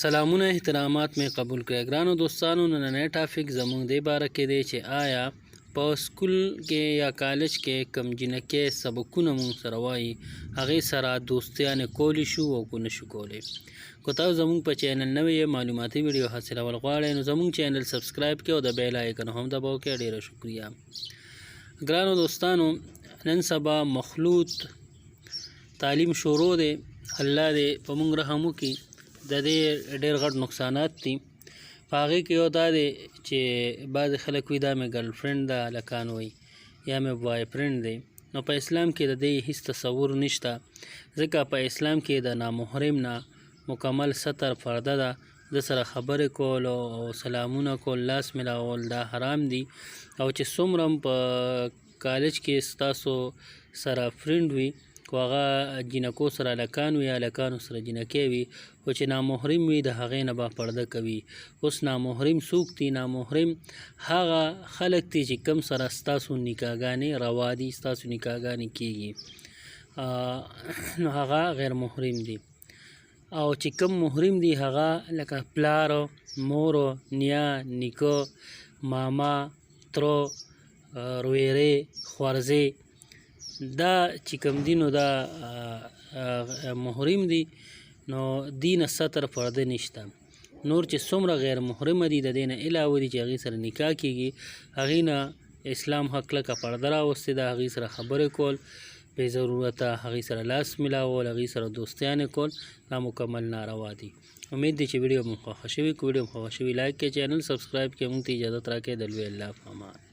سلامونه احترامات مې قبول کړئ ګرانو دوستانو. نننی ټاپک زموږ دې باره کې دی چې آیا په سکول کې یا کالج کې کم جنکۍ سبقونه مونږ سره وایي هغې سره دوستیانې کولی شو او که نشو کولی. که تاسو زموږ په چینل نوی معلوماتي ویډیو حاصلول غواړئ نو زموږ چینل سبسکرایب کړئ او د بیل آیکن هم دباو کړئ. ډېره شکریه. ګرانو دوستانو، نن سبا مخلوط تعلیم شروع دی. الله دې په موږ رحم وکړي. د دې ډېر غټ نقصانات دي. په هغې کې یو دا دی چې بعضې خلک وایي دا مې ګرل فرینډ ده، هلکان وایي، یا مې بوای فرینډ دی. نو په اسلام کې د دې هیڅ تصور نشته، ځکه په اسلام کې د نامحرم نه مکمل ستر پرده ده. د سره خبرې کول او سلامونه کول، لاس ملاول دا حرام دي. او چې څومره په کالج کې ستاسو سره فرینډ وي، که هغه جینکو سره هلکان وي یا هلکانو سره جینکۍ وي، خو چې نامحرم وي د هغې نه به پرده کوي. اوس نامحرم څوک دي؟ نامحرم هغه خلک دي چې کوم سره ستاسو نکاحګانې روا دي، ستاسو نکاحګانې کېږي، نو هغه غیر محرم دي. او چې کوم محرم دي هغه لکه پلار، مور، نیا، نیکه، ماما، تره، رویرې، خوارزې، دا چې کوم دي نو دا محرم دي. نو دې نه ستر پرده نشته. نور چې څومره غیر محرمه دي د دې نه علاوه دي چې هغې سره نکاح کېږي، هغې نه اسلام حق کلکه پرده راوستې ده. هغې سره خبرې کول بې ضرورته، هغې سره لاس ملاول، هغې سره دوستیانې کول دا مکمل ناروا دي. امید دی چې ویډیو مو خوښه شوي. که ویډیو مو خوښه شوي لایک کړئ، چینل سبسکرایب کړئ. موږ ته اجازت راکړئ. د لوی الله په امان.